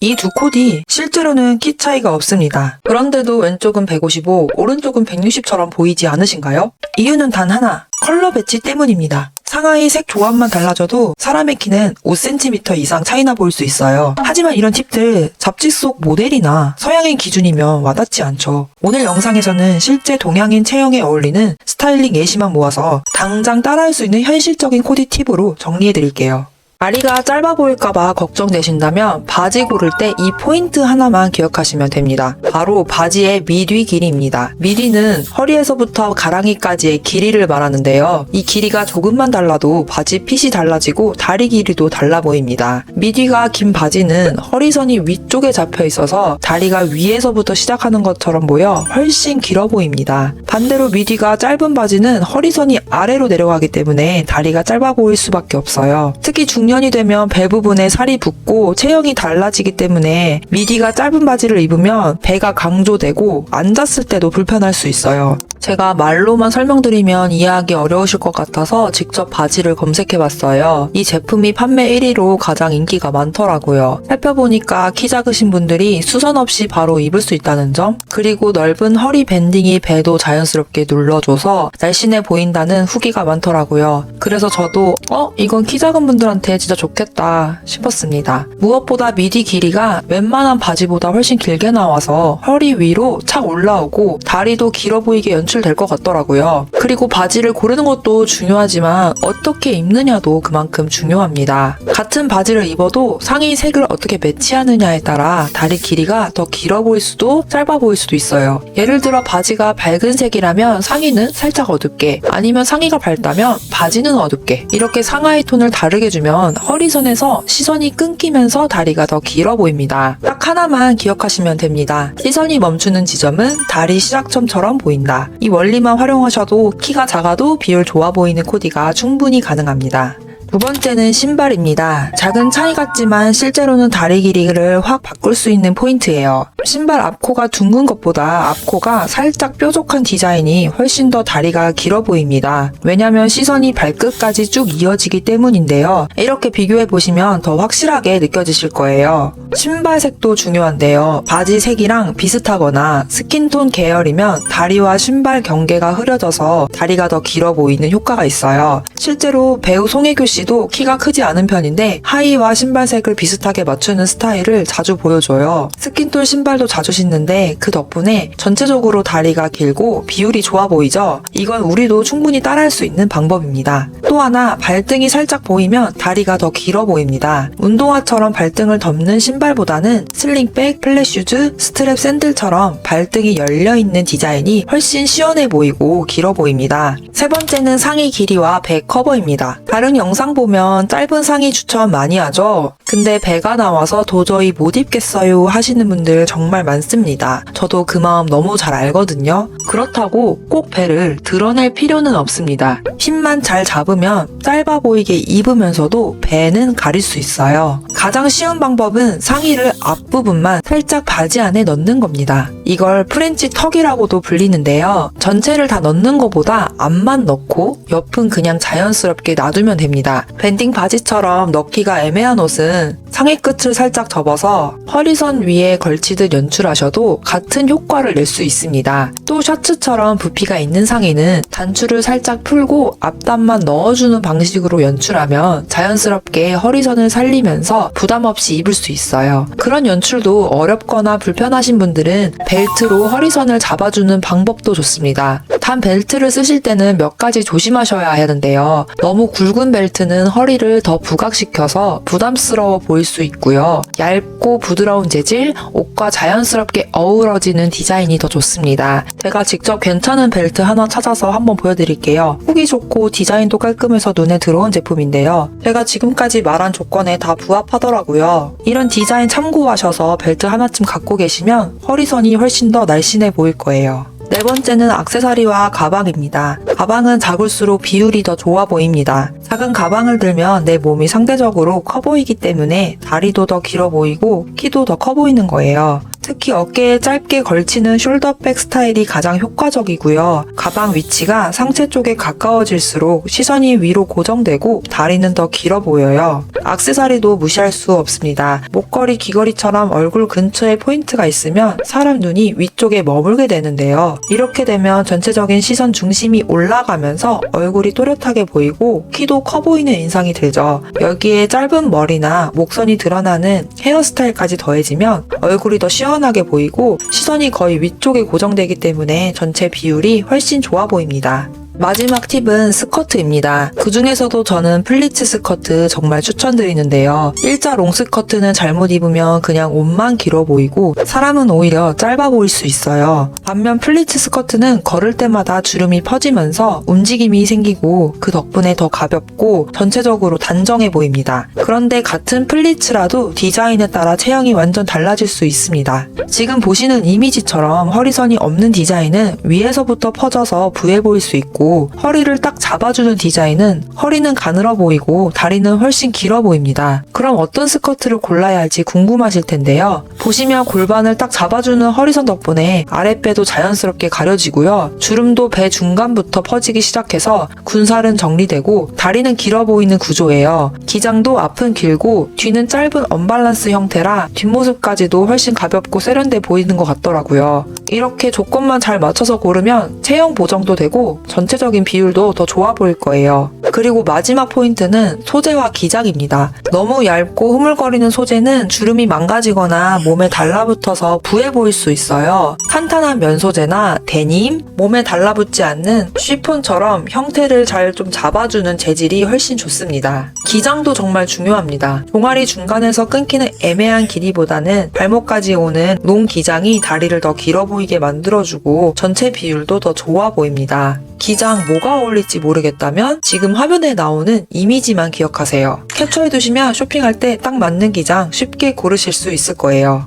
이 두 코디 실제로는 키 차이가 없습니다. 그런데도 왼쪽은 155, 오른쪽은 160처럼 보이지 않으신가요? 이유는 단 하나, 컬러 배치 때문입니다. 상하이 색 조합만 달라져도 사람의 키는 5cm 이상 차이나 보일 수 있어요. 하지만 이런 팁들 잡지 속 모델이나 서양인 기준이면 와닿지 않죠. 오늘 영상에서는 실제 동양인 체형에 어울리는 스타일링 예시만 모아서 당장 따라할 수 있는 현실적인 코디 팁으로 정리해드릴게요. 다리가 짧아 보일까봐 걱정되신다면 바지 고를 때 이 포인트 하나만 기억하시면 됩니다. 바로 바지의 미뒤 길이입니다. 미뒤는 허리에서부터 가랑이까지의 길이를 말하는데요. 이 길이가 조금만 달라도 바지 핏이 달라지고 다리 길이도 달라 보입니다. 미뒤가 긴 바지는 허리선이 위쪽에 잡혀 있어서 다리가 위에서부터 시작하는 것처럼 보여 훨씬 길어 보입니다. 반대로 미뒤가 짧은 바지는 허리선이 아래로 내려가기 때문에 다리가 짧아 보일 수밖에 없어요. 특히 중년이 되면 배 부분에 살이 붙고 체형이 달라지기 때문에 미디가 짧은 바지를 입으면 배가 강조되고 앉았을 때도 불편할 수 있어요. 제가 말로만 설명드리면 이해하기 어려우실 것 같아서 직접 바지를 검색해봤어요. 이 제품이 판매 1위로 가장 인기가 많더라고요. 살펴보니까 키 작으신 분들이 수선 없이 바로 입을 수 있다는 점, 그리고 넓은 허리 밴딩이 배도 자연스럽게 눌러줘서 날씬해 보인다는 후기가 많더라고요. 그래서 저도 이건 키 작은 분들한테 진짜 좋겠다 싶었습니다. 무엇보다 미디 길이가 웬만한 바지보다 훨씬 길게 나와서 허리 위로 착 올라오고 다리도 길어 보이게 연출될 것 같더라고요. 그리고 바지를 고르는 것도 중요하지만 어떻게 입느냐도 그만큼 중요합니다. 같은 바지를 입어도 상의 색을 어떻게 매치하느냐에 따라 다리 길이가 더 길어 보일 수도 짧아 보일 수도 있어요. 예를 들어 바지가 밝은 색이라면 상의는 살짝 어둡게, 아니면 상의가 밝다면 바지는 어둡게, 이렇게 상하의 톤을 다르게 주면 허리선에서 시선이 끊기면서 다리가 더 길어 보입니다. 딱 하나만 기억하시면 됩니다. 시선이 멈추는 지점은 다리 시작점처럼 보인다. 이 원리만 활용하셔도 키가 작아도 비율 좋아 보이는 코디가 충분히 가능합니다. 두 번째는 신발입니다. 작은 차이 같지만 실제로는 다리 길이를 확 바꿀 수 있는 포인트예요. 신발 앞코가 둥근 것보다 앞코가 살짝 뾰족한 디자인이 훨씬 더 다리가 길어 보입니다. 왜냐면 시선이 발끝까지 쭉 이어지기 때문인데요. 이렇게 비교해보시면 더 확실하게 느껴지실 거예요. 신발 색도 중요한데요. 바지 색이랑 비슷하거나 스킨톤 계열이면 다리와 신발 경계가 흐려져서 다리가 더 길어 보이는 효과가 있어요. 실제로 배우 송혜교 씨도 키가 크지 않은 편인데 하의와 신발색을 비슷하게 맞추는 스타일을 자주 보여줘요. 스킨톤 신발도 자주 신는데 그 덕분에 전체적으로 다리가 길고 비율이 좋아 보이죠? 이건 우리도 충분히 따라할 수 있는 방법입니다. 또 하나, 발등이 살짝 보이면 다리가 더 길어 보입니다. 운동화처럼 발등을 덮는 신발보다는 슬링백, 플랫슈즈, 스트랩 샌들처럼 발등이 열려있는 디자인이 훨씬 시원해 보이고 길어 보입니다. 세 번째는 상의 길이와 배 커버입니다. 다른 영상 보면 짧은 상의 추천 많이 하죠? 근데 배가 나와서 도저히 못 입겠어요 하시는 분들 정말 많습니다. 저도 그 마음 너무 잘 알거든요. 그렇다고 꼭 배를 드러낼 필요는 없습니다. 핏만 잘 잡으면 짧아 보이게 입으면서도 배는 가릴 수 있어요. 가장 쉬운 방법은 상의를 앞부분만 살짝 바지 안에 넣는 겁니다. 이걸 프렌치 턱이라고도 불리는데요. 전체를 다 넣는 것보다 앞만 넣고 옆은 그냥 자연스럽게 놔두면 됩니다. 밴딩 바지처럼 넣기가 애매한 옷은 상의 끝을 살짝 접어서 허리선 위에 걸치듯 연출하셔도 같은 효과를 낼 수 있습니다. 또 셔츠처럼 부피가 있는 상의는 단추를 살짝 풀고 앞단만 넣어주는 방식으로 연출하면 자연스럽게 허리선을 살리면서 부담 없이 입을 수 있어요. 그런 연출도 어렵거나 불편하신 분들은 벨트로 허리선을 잡아주는 방법도 좋습니다. 단 벨트를 쓰실 때는 몇 가지 조심하셔야 하는데요. 너무 굵은 벨트는 허리를 더 부각시켜서 부담스러워 보일 수 있고요. 얇고 부드러운 재질, 옷과 자연스럽게 어우러지는 디자인이 더 좋습니다. 제가 직접 괜찮은 벨트 하나 찾아서 한번 보여드릴게요. 후기 좋고 디자인도 깔끔해서 눈에 들어온 제품인데요. 제가 지금까지 말한 조건에 다 부합하더라고요. 이런 디자인 참고하셔서 벨트 하나쯤 갖고 계시면 허리선이 훨씬 더 날씬해 보일 거예요. 네 번째는 액세서리와 가방입니다. 가방은 작을수록 비율이 더 좋아 보입니다. 작은 가방을 들면 내 몸이 상대적으로 커 보이기 때문에 다리도 더 길어 보이고 키도 더 커 보이는 거예요. 특히 어깨에 짧게 걸치는 숄더백 스타일이 가장 효과적이고요. 가방 위치가 상체 쪽에 가까워질수록 시선이 위로 고정되고 다리는 더 길어 보여요. 액세서리도 무시할 수 없습니다. 목걸이, 귀걸이처럼 얼굴 근처에 포인트가 있으면 사람 눈이 위쪽에 머물게 되는데요. 이렇게 되면 전체적인 시선 중심이 올라가면서 얼굴이 또렷하게 보이고 키도 커 보이는 인상이 들죠. 여기에 짧은 머리나 목선이 드러나는 헤어스타일까지 더해지면 얼굴이 더 시원하게 보이고 시선이 거의 위쪽에 고정되기 때문에 전체 비율이 훨씬 좋아 보입니다. 마지막 팁은 스커트입니다. 그 중에서도 저는 플리츠 스커트 정말 추천드리는데요. 일자 롱 스커트는 잘못 입으면 그냥 옷만 길어 보이고 사람은 오히려 짧아 보일 수 있어요. 반면 플리츠 스커트는 걸을 때마다 주름이 퍼지면서 움직임이 생기고 그 덕분에 더 가볍고 전체적으로 단정해 보입니다. 그런데 같은 플리츠라도 디자인에 따라 체형이 완전 달라질 수 있습니다. 지금 보시는 이미지처럼 허리선이 없는 디자인은 위에서부터 퍼져서 부해 보일 수 있고 허리를 딱 잡아주는 디자인은 허리는 가늘어 보이고 다리는 훨씬 길어 보입니다. 그럼 어떤 스커트를 골라야 할지 궁금하실 텐데요. 보시면 골반을 딱 잡아주는 허리선 덕분에 아랫배도 자연스럽게 가려지고요. 주름도 배 중간부터 퍼지기 시작해서 군살은 정리되고 다리는 길어 보이는 구조예요. 기장도 앞은 길고 뒤는 짧은 언밸런스 형태라 뒷모습까지도 훨씬 가볍고 세련돼 보이는 것 같더라고요. 이렇게 조건만 잘 맞춰서 고르면 체형 보정도 되고 전체적인 비율도 더 좋아 보일 거예요. 그리고 마지막 포인트는 소재와 기장입니다. 너무 얇고 흐물거리는 소재는 주름이 망가지거나 몸에 달라붙어서 부해 보일 수 있어요. 탄탄한 면 소재나 데님, 몸에 달라붙지 않는 쉬폰처럼 형태를 잘 좀 잡아주는 재질이 훨씬 좋습니다. 기장도 정말 중요합니다. 종아리 중간에서 끊기는 애매한 길이보다는 발목까지 오는 롱 기장이 다리를 더 길어 보이게 만들어주고 전체 비율도 더 좋아 보입니다. 기장 뭐가 어울릴지 모르겠다면 지금 화면에 나오는 이미지만 기억하세요. 캡처해두시면 쇼핑할 때 딱 맞는 기장 쉽게 고르실 수 있을 거예요.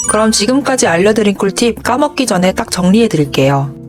그럼 지금까지 알려드린 꿀팁 까먹기 전에 딱 정리해드릴게요.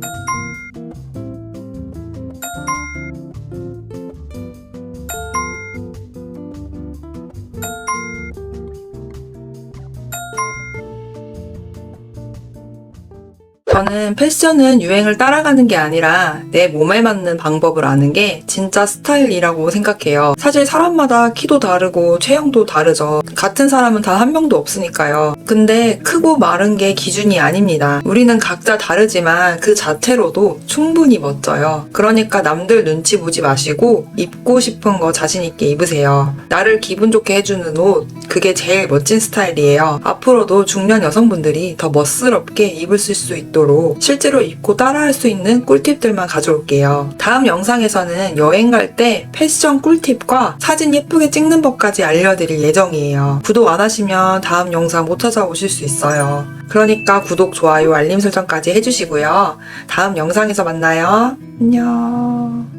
저는 패션은 유행을 따라가는 게 아니라 내 몸에 맞는 방법을 아는 게 진짜 스타일이라고 생각해요. 사실 사람마다 키도 다르고 체형도 다르죠. 같은 사람은 단 한 명도 없으니까요. 근데 크고 마른 게 기준이 아닙니다. 우리는 각자 다르지만 그 자체로도 충분히 멋져요. 그러니까 남들 눈치 보지 마시고 입고 싶은 거 자신 있게 입으세요. 나를 기분 좋게 해주는 옷, 그게 제일 멋진 스타일이에요. 앞으로도 중년 여성분들이 더 멋스럽게 입을 수 있도록 실제로 입고 따라할 수 있는 꿀팁들만 가져올게요. 다음 영상에서는 여행 갈 때 패션 꿀팁과 사진 예쁘게 찍는 법까지 알려드릴 예정이에요. 구독 안 하시면 다음 영상 못 찾아오실 수 있어요. 그러니까 구독, 좋아요, 알림 설정까지 해주시고요. 다음 영상에서 만나요. 안녕.